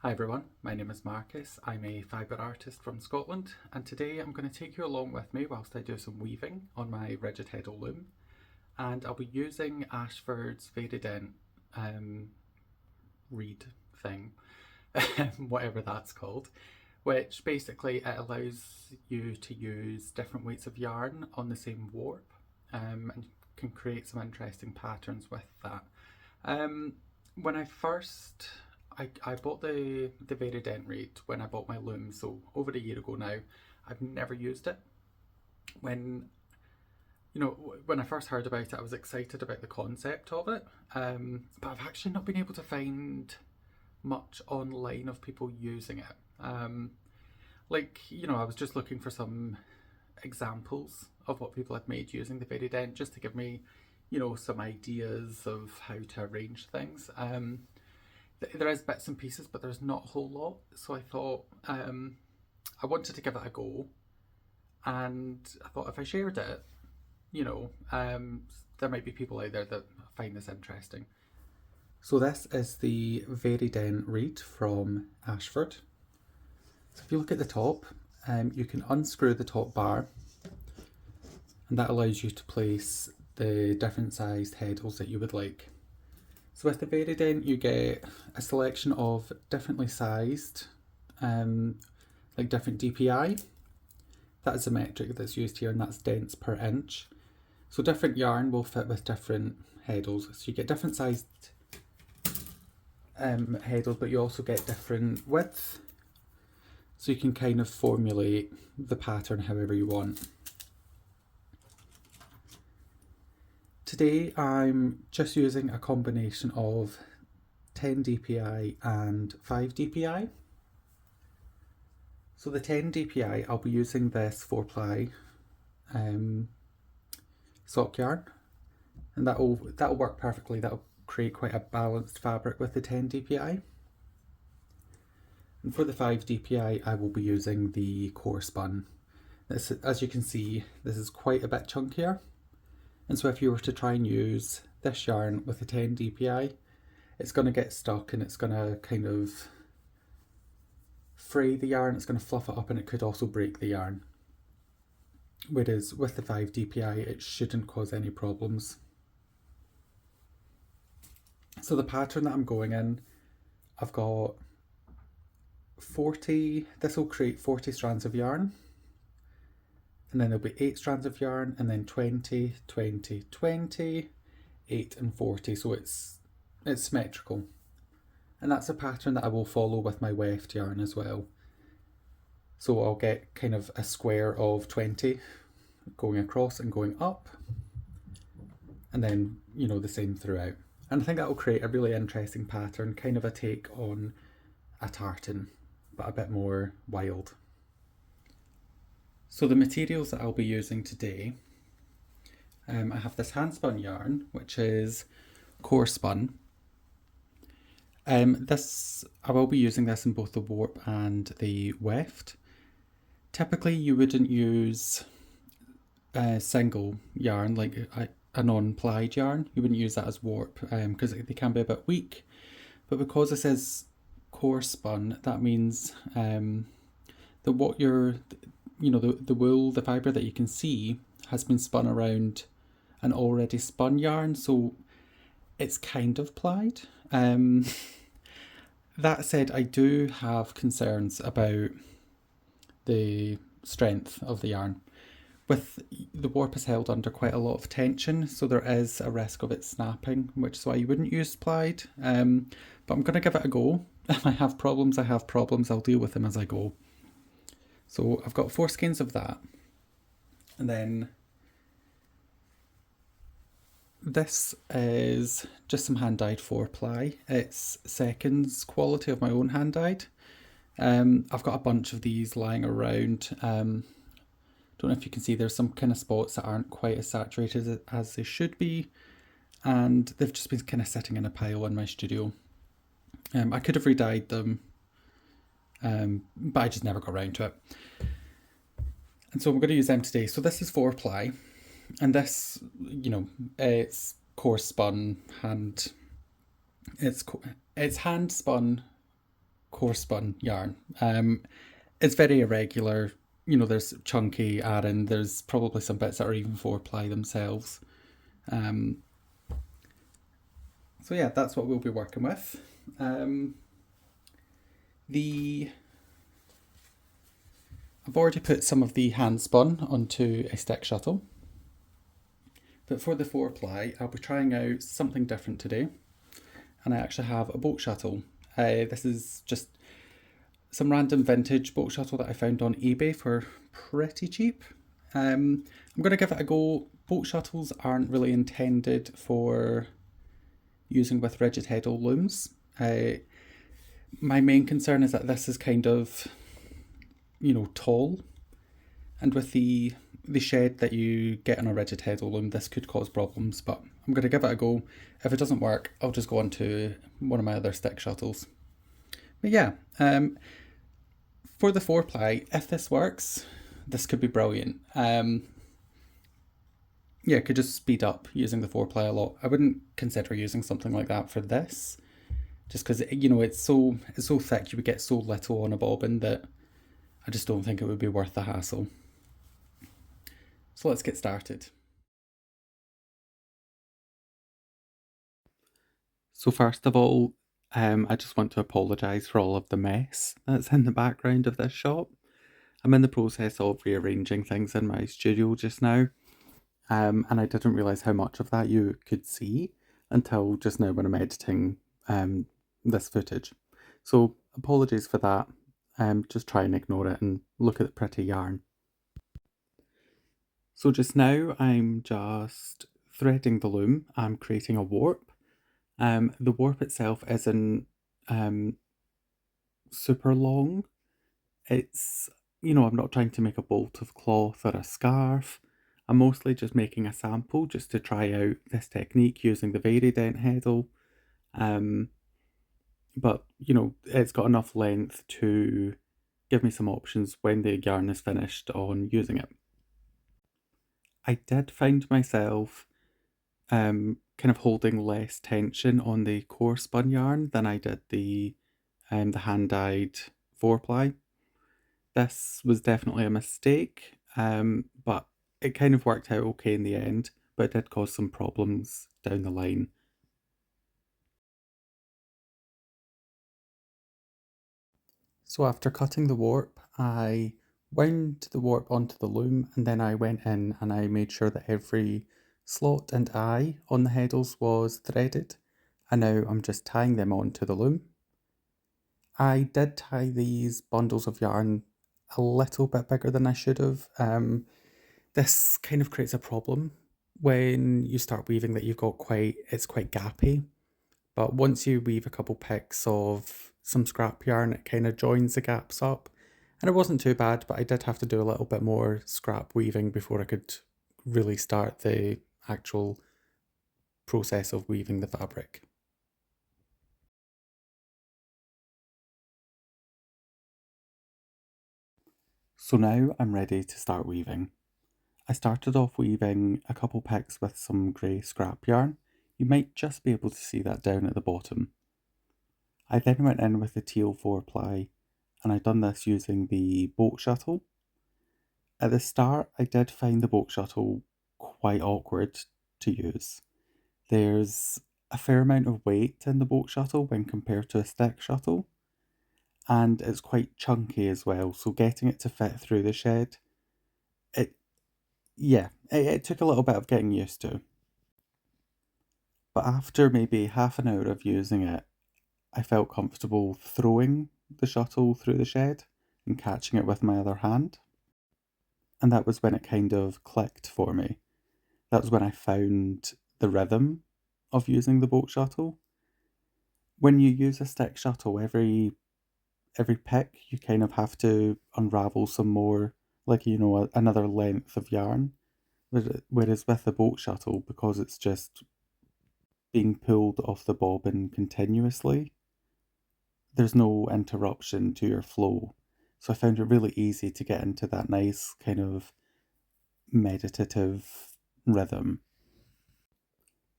Hi everyone, my name is Marcus. I'm a fibre artist from Scotland, and today I'm going to take you along with me whilst I do some weaving on my rigid heddle loom, and I'll be using Ashford's vari-dent reed thing, whatever that's called, which basically it allows you to use different weights of yarn on the same warp, and can create some interesting patterns with that. When I bought the vari-dent reed when I bought my loom, so over a year ago now. I've never used it. When when I first heard about it, I was excited about the concept of it, but I've actually not been able to find much online of people using it. I was just looking for some examples of what people had made using the vari-dent, just to give me, some ideas of how to arrange things. There is bits and pieces, but there's not a whole lot. So I thought I wanted to give it a go, and I thought if I shared it, there might be people out there that find this interesting. So this is the vari-dent reed from Ashford. So if you look at the top, you can unscrew the top bar, and that allows you to place the different sized heddles that you would like. So with the vari-dent, you get a selection of differently sized, like different DPI. That is the metric that's used here, and that's dents per inch. So different yarn will fit with different heddles. So you get different sized heddles, but you also get different width. So you can kind of formulate the pattern however you want. Today I'm just using a combination of 10 DPI and 5 DPI. So the 10 DPI, I'll be using this 4-ply sock yarn, and that'll work perfectly. That'll create quite a balanced fabric with the 10 DPI. And for the 5 DPI, I will be using the core spun. This, as you can see, this is quite a bit chunkier. And so if you were to try and use this yarn with a 10 DPI, it's going to get stuck and it's going to kind of fray the yarn, it's going to fluff it up, and it could also break the yarn. Whereas with the 5 DPI, it shouldn't cause any problems. So the pattern that I'm going in, I've got 40, this will create 40 strands of yarn. And then there'll be 8 strands of yarn, and then 20, 20, 20, 8 and 40. So it's symmetrical. And that's a pattern that I will follow with my weft yarn as well. So I'll get kind of a square of 20 going across and going up. And then, the same throughout. And I think that will create a really interesting pattern, kind of a take on a tartan, but a bit more wild. So the materials that I'll be using today, I have this hand spun yarn, which is core spun. I will be using this in both the warp and the weft. Typically you wouldn't use a single yarn, like a non-plied yarn. You wouldn't use that as warp because they can be a bit weak. But because this is core spun, that means that what you're the wool, the fibre that you can see, has been spun around an already spun yarn, so it's kind of plied. That said, I do have concerns about the strength of the yarn. With the warp is held under quite a lot of tension, so there is a risk of it snapping, which is why you wouldn't use plied. But I'm going to give it a go. If I have problems, I'll deal with them as I go. So I've got 4 skeins of that, and then this is just some hand dyed 4-ply. It's seconds quality of my own hand dyed. I've got a bunch of these lying around. Don't know if you can see, there's some kind of spots that aren't quite as saturated as they should be, and they've just been kind of sitting in a pile in my studio. I could have re-dyed them, but I just never got around to it. And so we're going to use them today. So this is 4-ply, and this, it's core spun hand. It's hand spun coarse spun yarn. It's very irregular. You know, there's chunky add-in, there's probably some bits that are even 4-ply themselves. Um, so yeah, that's what we'll be working with. The I've already put some of the hand spun onto a stick shuttle, but for the 4-ply, I'll be trying out something different today, and I actually have a boat shuttle. This is just some random vintage boat shuttle that I found on eBay for pretty cheap. I'm going to give it a go. Boat shuttles aren't really intended for using with rigid heddle looms. My main concern is that this is kind of, tall, and with the shed that you get on a rigid heddle loom, this could cause problems, but I'm going to give it a go. If it doesn't work, I'll just go on to one of my other stick shuttles. But yeah, for the 4-ply, if this works, this could be brilliant. Yeah, it could just speed up using the 4-ply a lot. I wouldn't consider using something like that for this, just because it's so thick, you would get so little on a bobbin that I just don't think it would be worth the hassle. So let's get started. So first of all, I just want to apologise for all of the mess that's in the background of this shop. I'm in the process of rearranging things in my studio just now, and I didn't realise how much of that you could see until just now when I'm editing this footage. So apologies for that. Just try and ignore it and look at the pretty yarn. So just now I'm just threading the loom. I'm creating a warp. The warp itself isn't super long. It's, I'm not trying to make a bolt of cloth or a scarf. I'm mostly just making a sample just to try out this technique using the vari-dent heddle. But, it's got enough length to give me some options when the yarn is finished on using it. I did find myself kind of holding less tension on the core spun yarn than I did the hand-dyed 4-ply. This was definitely a mistake, but it kind of worked out okay in the end, but it did cause some problems down the line. So after cutting the warp, I wound the warp onto the loom, and then I went in and I made sure that every slot and eye on the heddles was threaded, and now I'm just tying them onto the loom. I did tie these bundles of yarn a little bit bigger than I should have. This kind of creates a problem when you start weaving that it's quite gappy. But once you weave a couple picks of some scrap yarn, it kind of joins the gaps up. And it wasn't too bad, but I did have to do a little bit more scrap weaving before I could really start the actual process of weaving the fabric. So now I'm ready to start weaving. I started off weaving a couple picks with some grey scrap yarn. You might just be able to see that down at the bottom. I then went in with the teal 4-ply, and I'd done this using the boat shuttle. At the start, I did find the boat shuttle quite awkward to use. There's a fair amount of weight in the boat shuttle when compared to a stick shuttle, and it's quite chunky as well, so getting it to fit through the shed, it took a little bit of getting used to. But after maybe half an hour of using it, I felt comfortable throwing the shuttle through the shed and catching it with my other hand. And that was when it kind of clicked for me. That was when I found the rhythm of using the boat shuttle. When you use a stick shuttle, every pick you kind of have to unravel some more, like another length of yarn. Whereas with the boat shuttle, because it's just being pulled off the bobbin continuously, there's no interruption to your flow. So I found it really easy to get into that nice kind of meditative rhythm.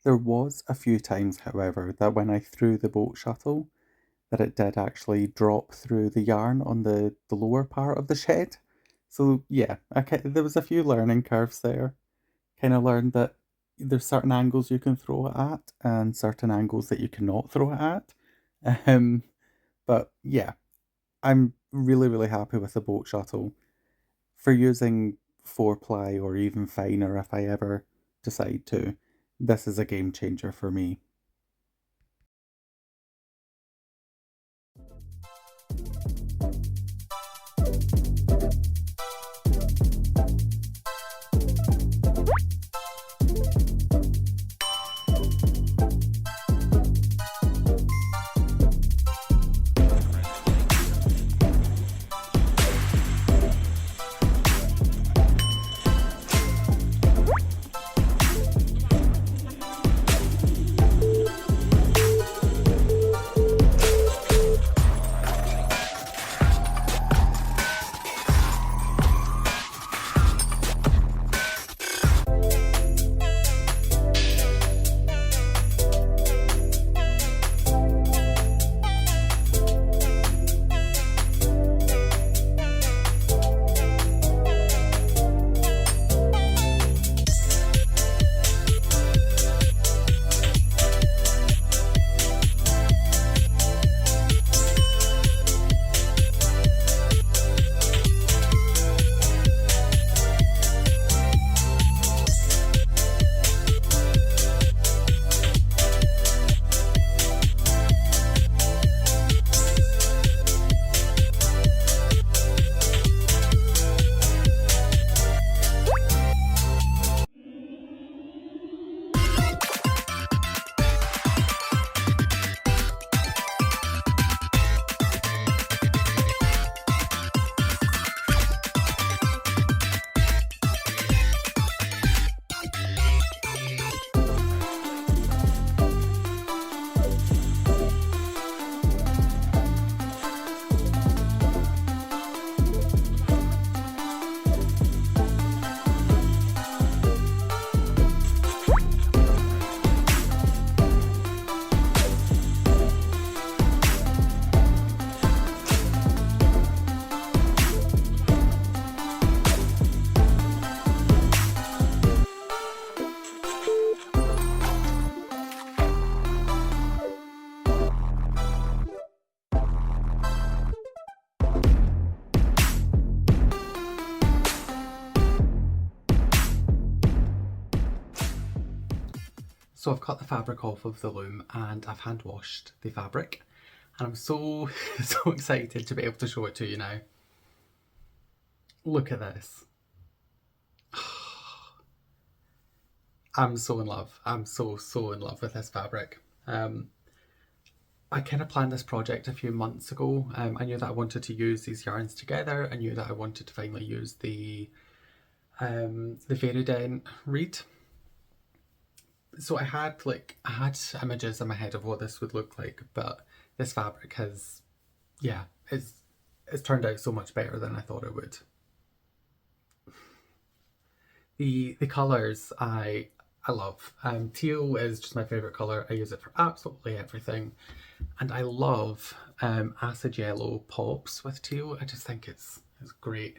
There was a few times, however, that when I threw the boat shuttle, that it did actually drop through the yarn on the lower part of the shed. So yeah, there was a few learning curves there. Kind of learned that there's certain angles you can throw it at and certain angles that you cannot throw it at. Um, but yeah, I'm really, really happy with the boat shuttle. For using 4-ply or even finer if I ever decide to, this is a game changer for me. So I've cut the fabric off of the loom and I've hand washed the fabric, and I'm so so excited to be able to show it to you now. Look at this. I'm so in love. I'm so in love with this fabric. I kind of planned this project a few months ago. I knew that I wanted to use these yarns together. I knew that I wanted to finally use the vari-dent reed. So I had images in my head of what this would look like, but this fabric has, yeah, it's turned out so much better than I thought it would. The colours I love. Teal is just my favourite colour. I use it for absolutely everything, and I love acid yellow pops with teal. I just think it's great.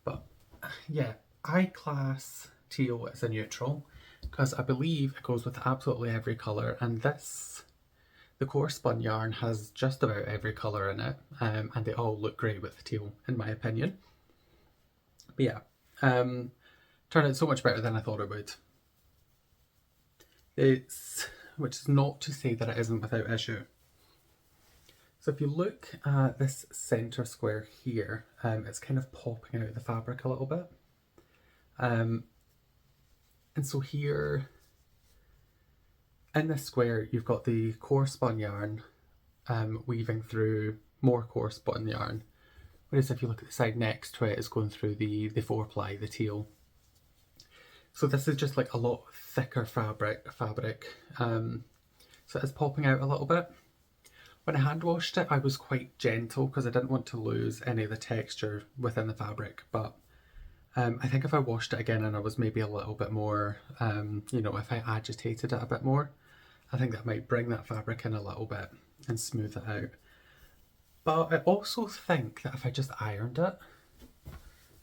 But yeah, I class teal as a neutral because I believe it goes with absolutely every colour, and the core spun yarn has just about every colour in it, and they all look great with teal in my opinion. But yeah, turned out so much better than I thought it would. Which is not to say that it isn't without issue. So if you look at this centre square here, it's kind of popping out the fabric a little bit. And so here, in this square, you've got the core spun yarn weaving through more core spun yarn. Whereas if you look at the side next to it, it's going through the 4-ply, the teal. So this is just like a lot thicker fabric. So it's popping out a little bit. When I hand washed it, I was quite gentle because I didn't want to lose any of the texture within the fabric. But I think if I washed it again and I was maybe a little bit more, if I agitated it a bit more, I think that might bring that fabric in a little bit and smooth it out. But I also think that if I just ironed it,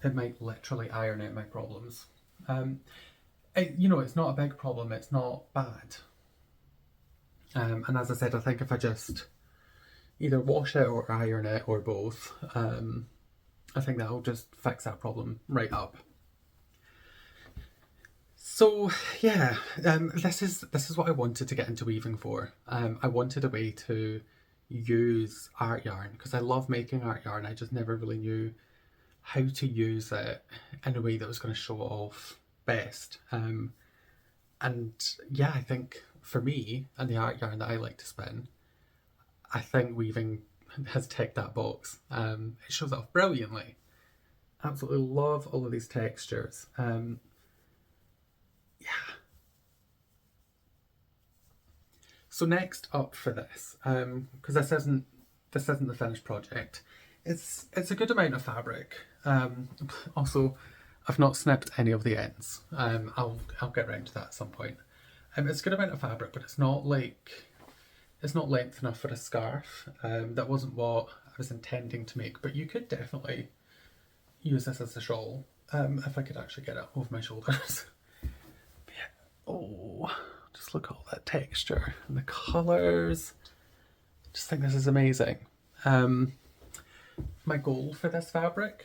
it might literally iron out my problems. You know, it's not a big problem, it's not bad. And as I said, I think if I just either wash it or iron it or both, I think that'll just fix that problem right up. So yeah, this is what I wanted to get into weaving for. I wanted a way to use art yarn because I love making art yarn. I just never really knew how to use it in a way that was going to show it off best. And yeah, I think for me and the art yarn that I like to spin, I think weaving has ticked that box. It shows off brilliantly. Absolutely love all of these textures. Yeah. So next up for this, because this isn't the finished project, it's a good amount of fabric. Also, I've not snipped any of the ends. I'll get around to that at some point. It's a good amount of fabric, but it's not length enough for a scarf. That wasn't what I was intending to make, but you could definitely use this as a shawl, if I could actually get it over my shoulders. Yeah. Oh, just look at all that texture and the colours. Just think this is amazing. My goal for this fabric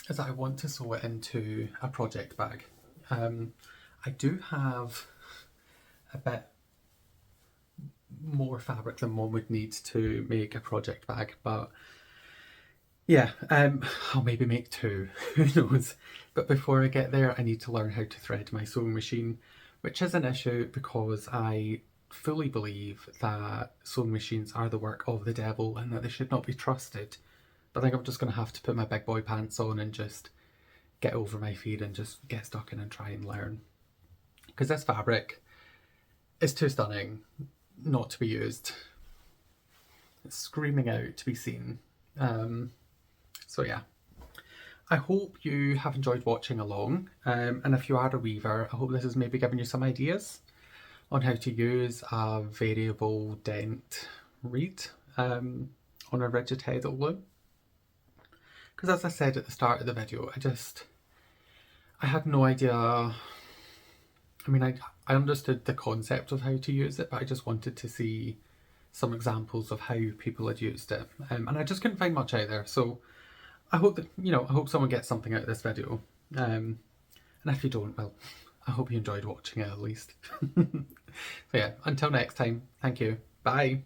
is that I want to sew it into a project bag. I do have a bit more fabric than one would need to make a project bag, but yeah, I'll maybe make two, who knows. But before I get there, I need to learn how to thread my sewing machine, which is an issue because I fully believe that sewing machines are the work of the devil and that they should not be trusted. But I think I'm just going to have to put my big boy pants on and just get over my feet and just get stuck in and try and learn. Because this fabric is too stunning not to be used. It's screaming out to be seen. So yeah, I hope you have enjoyed watching along, and if you are a weaver, I hope this has maybe given you some ideas on how to use a variable dent reed on a rigid heddle loom. Because as I said at the start of the video, I had no idea. I mean, I understood the concept of how to use it, but I just wanted to see some examples of how people had used it, and I just couldn't find much out there. So I hope that, I hope someone gets something out of this video. And if you don't, well, I hope you enjoyed watching it at least. So yeah, until next time, thank you. Bye.